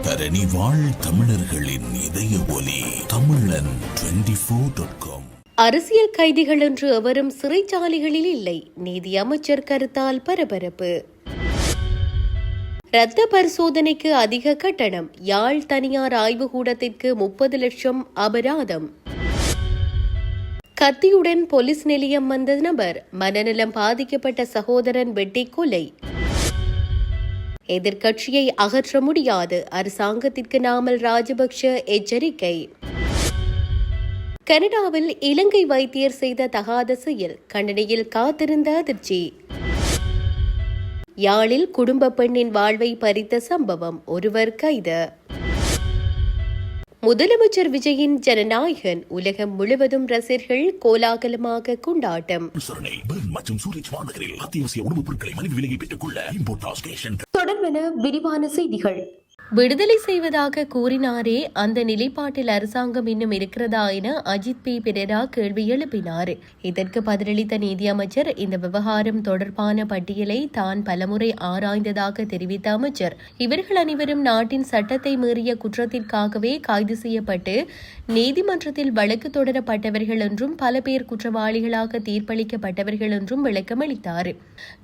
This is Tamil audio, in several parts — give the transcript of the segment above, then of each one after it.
தரணி வாழ் தமிழர்களின் இதய ஒலி தமிழன் 24.com. அரசியல் கைதிகள் என்று எவரும் சிறைச்சாலைகளில் இல்லை. நீதி அமைச்சர் கருத்தால் பரபரப்பு. இரத்த பரிசோதனைக்கு அதிக கட்டணம். யாழ் தனியார் ஆய்வுக்கூடத்திற்கு 30 லட்சம் அபராதம். கத்தியுடன் போலீஸ் நிலையம் வந்த நபர். மனநலம் பாதிக்கப்பட்ட சகோதரன் வெட்டி கொலை. எதிர்க்கட்சியை அகற்ற முடியாது. அரசாங்கத்திற்கு நாமல் ராஜபக்ஷ எச்சரிக்கை. கனடாவில் இலங்கை வைத்தியர் செய்த தகாத செயல். கண்டனையில் காத்திருந்த அதிர்ச்சி. யாழில் குடும்ப பெண்ணின் வாழ்வை பறித்த சம்பவம். ஒருவர் கைது. முதலமைச்சர் விஜயின் ஜனநாயகன். உலகம் முழுவதும் ரசிகர்கள் கோலாகலமாக கொண்டாட்டம். தொடர்பென விரிவான செய்திகள். விடுதலை செய்வதாக கூறினாரே, அந்த நிலைப்பாட்டில் அரசாங்கம் இன்னும் இருக்கிறதா என அஜித் பி பிரேரா கேள்வி எழுப்பினார். இதற்கு பதிலளித்த நீதியமைச்சர், இந்த விவகாரம் தொடர்பான பட்டியலை தான் பலமுறை ஆராய்ந்ததாக தெரிவித்த அமைச்சர், இவர்கள் அனைவரும் நாட்டின் சட்டத்தை மீறிய குற்றத்திற்காகவே கைது செய்யப்பட்டு நீதிமன்றத்தில் வழக்கு தொடரப்பட்டவர்கள் என்றும் பல பேர் குற்றவாளிகளாக தீர்ப்பளிக்கப்பட்டவர்கள் என்றும் விளக்கமளித்தார்.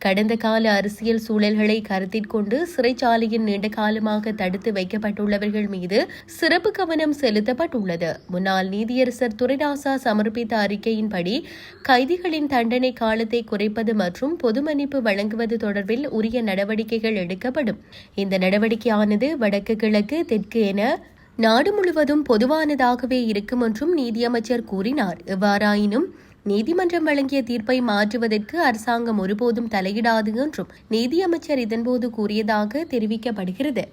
கடந்த கால அரசியல் சூழல்களை கருத்தில் கொண்டு சிறைச்சாலையின் நீண்ட காலமாக தடுத்து வைக்கப்பட்டுள்ளவர்கள் மீது சிறப்பு கவனம் செலுத்தப்பட்டுள்ளது. முன்னாள் நீதியரசர் துரைராசா சமர்ப்பித்த அறிக்கையின்படி கைதிகளின் தண்டனை காலத்தை குறைப்பது மற்றும் பொது மன்னிப்பு வழங்குவது தொடர்பில் உரிய நடவடிக்கைகள் எடுக்கப்படும். இந்த நடவடிக்கையானது வடக்கு, கிழக்கு, தெற்கு என நாடு முழுவதும் பொதுவானதாகவே இருக்கும் என்றும் நீதியமைச்சர் கூறினார். எவ்வாறாயினும் நீதிமன்றம் வழங்கிய தீர்ப்பை மாற்றுவதற்கு அரசாங்கம் ஒருபோதும் தலையிடாது என்றும் நீதியமைச்சர் இதன்போது கூறியதாக தெரிவிக்கப்படுகிறது.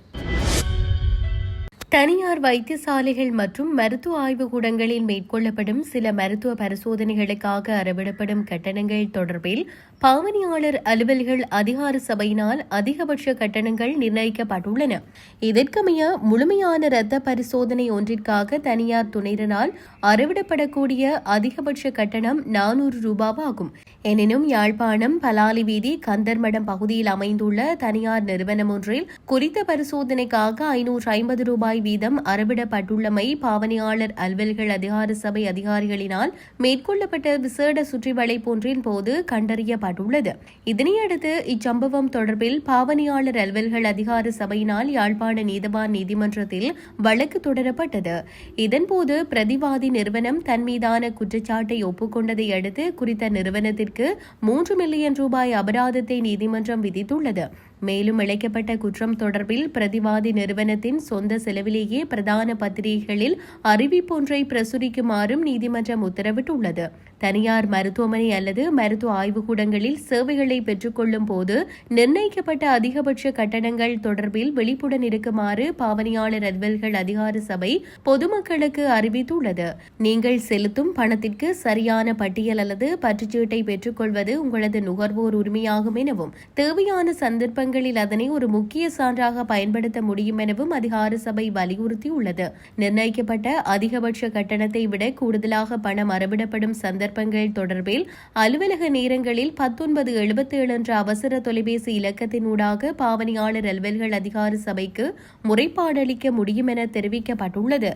தனியார் வைத்தியசாலைகள் மற்றும் மருத்துவ ஆய்வுக்கூடங்களில் மேற்கொள்ளப்படும் சில மருத்துவ பரிசோதனைகளுக்காக அறவிடப்படும் கட்டணங்கள் தொடர்பில் பாவனையாளர் அலுவல்கள் அதிகார சபையினால் அதிகபட்ச கட்டணங்கள் நிர்ணயிக்கப்பட்டுள்ளன. இதற்கமைய முழுமையான இரத்த பரிசோதனை ஒன்றிற்காக தனியார் துணையினரால் அறவிடப்படக்கூடிய அதிகபட்ச கட்டணம் 400 ரூபாவாகும். எனினும் யாழ்ப்பாணம் பலாலி வீதி கந்தர்மடம் பகுதியில் அமைந்துள்ள தனியார் நிறுவனம் ஒன்றில் குறித்த பரிசோதனைக்காக 550 ரூபாய் வீதம் அறவிடப்பட்டுள்ளமை பாவனையாளர் அலுவல்கள் அதிகார சபை அதிகாரிகளினால் மேற்கொள்ளப்பட்ட விசேட சுற்றி வளைப்பொன்றின் போது கண்டறியப்பட்டுள்ளது. இதனையடுத்து இச்சம்பவம் தொடர்பில் பாவனையாளர் அலுவல்கள் அதிகார சபையினால் யாழ்ப்பாண நீதவான் நீதிமன்றத்தில் வழக்கு தொடரப்பட்டது. இதன்போது பிரதிவாதி நிறுவனம் தன் மீதான குற்றச்சாட்டை ஒப்புக்கொண்டதை அடுத்து குறித்த நிறுவனத்திற்கு 3 மில்லியன் ரூபாய் அபராதத்தை நீதிமன்றம் விதித்துள்ளது. மேலும் இழைக்கப்பட்ட குற்றம் தொடர்பில் பிரதிவாதி நிறுவனத்தின் சொந்த செலவிலேயே பிரதான பத்திரிகைகளில் அறிவிப்பொன்றை பிரசுரிக்குமாறும் நீதிமன்றம் உத்தரவிட்டுள்ளது. தனியார் மருத்துவமனை அல்லது மருத்துவ ஆய்வுக்கூடங்களில் சேவைகளை பெற்றுக்கொள்ளும் போது நிர்ணயிக்கப்பட்ட அதிகபட்ச கட்டணங்கள் தொடர்பில் விழிப்புடன் இருக்குமாறு பாவனையாளர் அலுவல்கள் அதிகார சபை பொதுமக்களுக்கு அறிவித்துள்ளது. நீங்கள் செலுத்தும் பணத்திற்கு சரியான பட்டியல் அல்லது பற்றுச்சீட்டை பெற்றுக்கொள்வது உங்களது நுகர்வோர் உரிமையாகும் எனவும் தேவையான சந்தர்ப்பங்கள் அதனை ஒரு முக்கிய சான்றாக பயன்படுத்த முடியும் எனவும் அதிகார சபை வலியுறுத்தியுள்ளது. நிர்ணயிக்கப்பட்ட அதிகபட்ச கட்டணத்தை விட கூடுதலாக பணம் அறவிடப்படும் சந்தர்ப்பங்கள் தொடர்பில் அலுவலக நேரங்களில் 1977 என்ற அவசர தொலைபேசி இலக்கத்தினூடாக பாவனையாளர் அலுவல்கள் அதிகார சபைக்கு முறைப்பாடு அளிக்க முடியும் என தெரிவிக்கப்பட்டுள்ளது.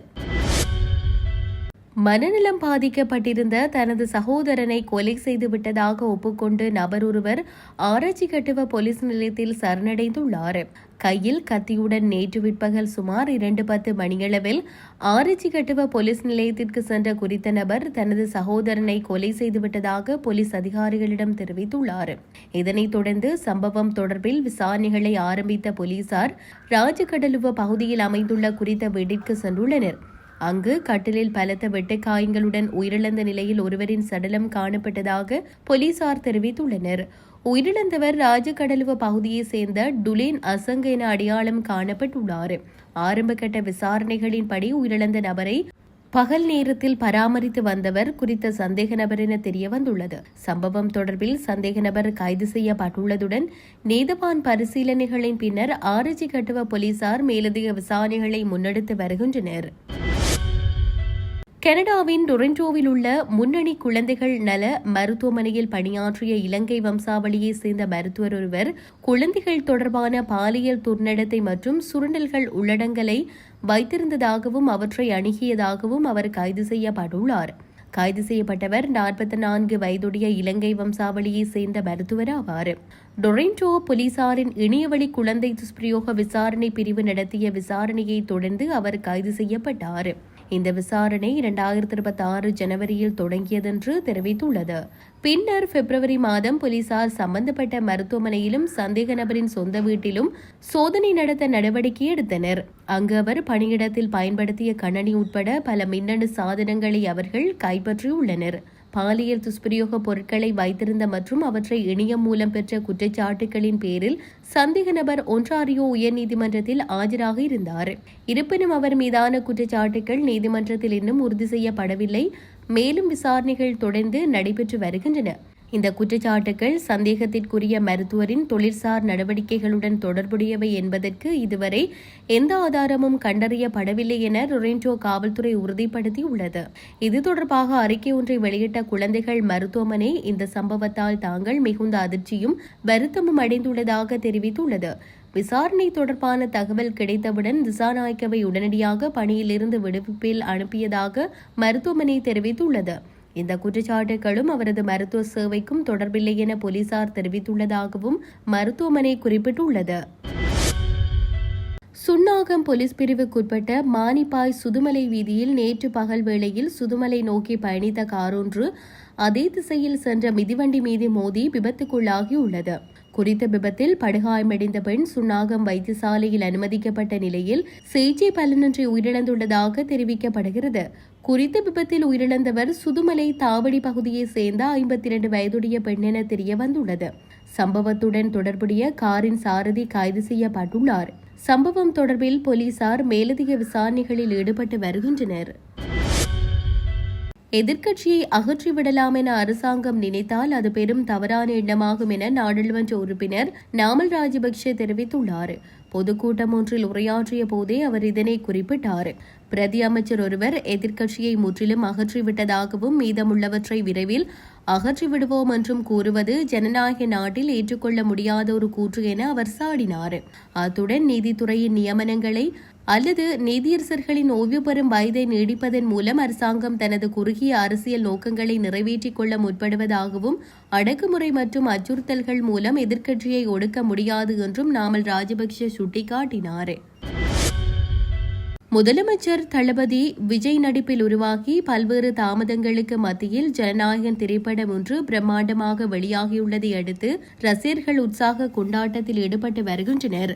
மனநலம் பாதிக்கப்பட்டிருந்த தனது சகோதரனை கொலை செய்துவிட்டதாக ஒப்புக்கொண்டு நபர் ஒருவர் ஆராய்ச்சி கட்டுவ போலீஸ் நிலையத்தில் சரணடைந்துள்ளார். கையில் கத்தியுடன் நேற்று பிற்பகல் சுமார் 2:10 மணியளவில் ஆராய்ச்சி கட்டுவ போலீஸ் நிலையத்திற்கு சென்ற குறித்த நபர் தனது சகோதரனை கொலை செய்துவிட்டதாக போலீஸ் அதிகாரிகளிடம் தெரிவித்துள்ளார். இதனைத் தொடர்ந்து சம்பவம் தொடர்பில் விசாரணைகளை ஆரம்பித்த போலீசார் ராஜகடலுவ பகுதியில் அமைந்துள்ள குறித்த வீட்டிற்கு சென்றுள்ளனர். அங்கு கட்டிலில் பலத்த வெட்டுக்காயங்களுடன் உயிரிழந்த நிலையில் ஒருவரின் சடலம் காணப்பட்டதாக போலீசார் தெரிவித்துள்ளனர். உயிரிழந்தவர் ராஜகடலுவ பகுதியைச் சேர்ந்த டுலேன் அசங் என அடையாளம் காணப்பட்டுள்ளார். ஆரம்பகட்ட விசாரணைகளின்படி உயிரிழந்த நபரை பகல் நேரத்தில் பராமரித்து வந்தவர் குறித்த சந்தேக நபர் என தெரியவந்துள்ளது. சம்பவம் தொடர்பில் சந்தேக நபர் கைது செய்யப்பட்டுள்ளதுடன் நீதவான் பரிசீலனைகளின் பின்னர் ஆராய்ச்சி கட்டுவ போலீசார் மேலதிக விசாரணைகளை முன்னெடுத்து வருகின்றனர். கனடாவின் டொரண்டோவில் உள்ள முன்னணி குழந்தைகள் நல மருத்துவமனையில் பணியாற்றிய இலங்கை வம்சாவளியைச் சேர்ந்த மருத்துவர் ஒருவர் குழந்தைகள் தொடர்பான பாலியல் துர்நடத்தை மற்றும் சுரண்டல்கள் உள்ளடங்கலை வைத்திருந்ததாகவும் அவற்றை அணுகியதாகவும் அவர் கைது செய்யப்பட்டுள்ளார். கைது செய்யப்பட்டவர் 44 வயதுடைய இலங்கை வம்சாவளியைச் சேர்ந்த மருத்துவர் ஆவார். டொரண்டோ போலீசாரின் இணையவழி குழந்தை துஷ்பிரயோக விசாரணை பிரிவு நடத்திய விசாரணையை தொடர்ந்து அவர் கைது செய்யப்பட்டார். இந்த விசாரணை 2026 ஜனவரியில் தொடங்கியதென்று தெரிவித்துள்ளது. பின்னர் பிப்ரவரி மாதம் போலீசார் சம்பந்தப்பட்ட மருத்துவமனையிலும் சந்தேக நபரின் சொந்த வீட்டிலும் சோதனை நடத்த நடவடிக்கை எடுத்தனர். அங்கு அவர் பணியிடத்தில் பயன்படுத்திய கணனி உட்பட பல மின்னணு சாதனங்களை அவர்கள் கைப்பற்றியுள்ளனர். பாலியல் துஷ்பிரயோக பொருட்களை வைத்திருந்த மற்றும் அவற்றை இணையம் மூலம் பெற்ற குற்றச்சாட்டுகளின் பேரில் சந்தேக நபர் ஒன்றாரியோ உயர்நீதிமன்றத்தில் ஆஜராக இருந்தார். இருப்பினும் அவர் மீதான குற்றச்சாட்டுகள் நீதிமன்றத்தில் இன்னும் உறுதி செய்யப்படவில்லை. மேலும் விசாரணைகள் தொடர்ந்து நடைபெற்று வருகின்றன. இந்த குற்றச்சாட்டுகள் சந்தேகத்திற்குரிய மருத்துவரின் தொழிற்சார் நடவடிக்கைகளுடன் தொடர்புடையவை என்பதற்கு இதுவரை எந்த ஆதாரமும் கண்டறியப்படவில்லை என டொரண்டோ காவல்துறை உறுதிப்படுத்தியுள்ளது. இது தொடர்பாக அறிக்கை ஒன்றை வெளியிட்ட குழந்தைகள் மருத்துவமனை இந்த சம்பவத்தால் தாங்கள் மிகுந்த அதிர்ச்சியும் வருத்தமும் அடைந்துள்ளதாக தெரிவித்துள்ளது. விசாரணை தொடர்பான தகவல் கிடைத்தவுடன் திசாநாயக்கவை உடனடியாக பணியிலிருந்து விடுவிப்பில் அனுப்பியதாக மருத்துவமனை தெரிவித்துள்ளது. இந்த குற்றச்சாட்டுகளும் அவரது மருத்துவ சேவைக்கும் தொடர்பில்லை என போலீசார் தெரிவித்துள்ளதாகவும் மருத்துவமனை குறிப்பிட்டுள்ளது. சுன்னாகம் போலீஸ் பிரிவுக்குட்பட்ட மானிப்பாய் சுதுமலை வீதியில் நேற்று பகல் வேளையில் சுதுமலை நோக்கி பயணித்த காரொன்று அதே திசையில் சென்ற மிதிவண்டி மீது மோதி விபத்துக்குள்ளாகியுள்ளது. குறித்த விபத்தில் படுகாயமடைந்த பெண் சுன்னாகம் வைத்தியசாலையில் அனுமதிக்கப்பட்ட நிலையில் சிகிச்சை பலனின்றி உயிரிழந்துள்ளதாக தெரிவிக்கப்படுகிறது. குறித்த விபத்தில் உயிரிழந்தவர் சுதுமலை தாவடி பகுதியைச் சேர்ந்த 52 வயதுடைய பெண் என தெரியவந்துள்ளது. சம்பவத்துடன் தொடர்புடைய காரின் சாரதி கைது செய்யப்பட்டுள்ளார். சம்பவம் தொடர்பில் போலீசார் மேலதிக விசாரணைகளில் ஈடுபட்டு வருகின்றனர். எதிர்க்கட்சியை அகற்றிவிடலாம் என அரசாங்கம் நினைத்தால் அது பெரும் தவறான எண்ணமாகும் என நாடாளுமன்ற உறுப்பினர் நாமல் ராஜபக்ஷ தெரிவித்துள்ளார். பொதுக்கூட்டம் ஒன்றில் உரையாற்றிய போதே அவர் இதனை குறிப்பிட்டார். பிரதி அமைச்சர் ஒருவர் எதிர்க்கட்சியை முற்றிலும் அகற்றிவிட்டதாகவும் மீதமுள்ளவற்றை விரைவில் அகற்றிவிடுவோம் என்றும் கூறுவது ஜனநாயக நாட்டில் ஏற்றுக்கொள்ள முடியாத ஒரு கூற்று என அவர் சாடினார். அத்துடன் நீதித்துறையின் நியமனங்களை அல்லது நீதியரசர்களின் ஓய்வு பெறும் வயதை நீடிப்பதன் மூலம் அரசாங்கம் தனது குறுகிய அரசியல் நோக்கங்களை நிறைவேற்றிக் கொள்ள முற்படுவதாகவும் அடக்குமுறை மற்றும் அச்சுறுத்தல்கள் மூலம் எதிர்க்கட்சியை ஒடுக்க முடியாது என்றும் நாமல் ராஜபக்ஷ சுட்டிக்காட்டினார். முதலமைச்சர் தளபதி விஜய் நடிப்பில் உருவாகி பல்வேறு தாமதங்களுக்கு மத்தியில் ஜனநாயகன் திரைப்படம் ஒன்று பிரம்மாண்டமாக வெளியாகியுள்ளதை அடுத்து ரசிகர்கள் உற்சாக கொண்டாட்டத்தில் ஈடுபட்டு வருகின்றனர்.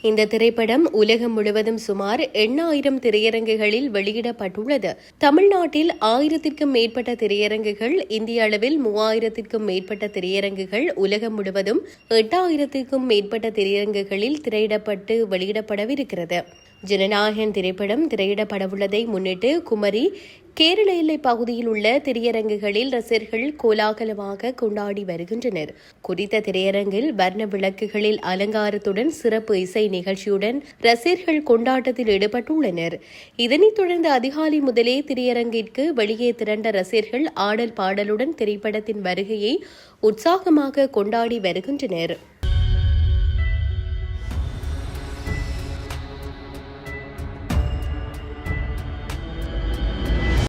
இந்த திரைப்படம் உலகம் முழுவதும் சுமார் 8000 திரையரங்குகளில் வெளியிடப்பட்டுள்ளது. தமிழ்நாட்டில் 1000க்கும் மேற்பட்ட திரையரங்குகள், இந்திய அளவில் 3000க்கும் மேற்பட்ட திரையரங்குகள், உலகம் முழுவதும் 8000க்கும் மேற்பட்ட திரையரங்குகளில் திரையிடப்பட்டு வெளியிடப்படவிருக்கிறது. ஜனநாயகன் திரைப்படம் திரையிடப்படவுள்ளதை முன்னிட்டு குமரி, கேரள எல்லை பகுதியில் உள்ள திரையரங்குகளில் ரசிகர்கள் கோலாகலமாக கொண்டாடி வருகின்றனர். குறித்த திரையரங்கில் வர்ண விளக்குகளில் அலங்காரத்துடன் சிறப்பு இசை நிகழ்ச்சியுடன் ரசிகர்கள் கொண்டாட்டத்தில் ஈடுபட்டுள்ளனர். இதனைத் தொடர்ந்து அதிகாலை முதலே திரையரங்கிற்கு வெளியே திரண்ட ரசிகர்கள் ஆடல் பாடலுடன் திரைப்படத்தின் வருகையை உற்சாகமாக கொண்டாடி வருகின்றனர்.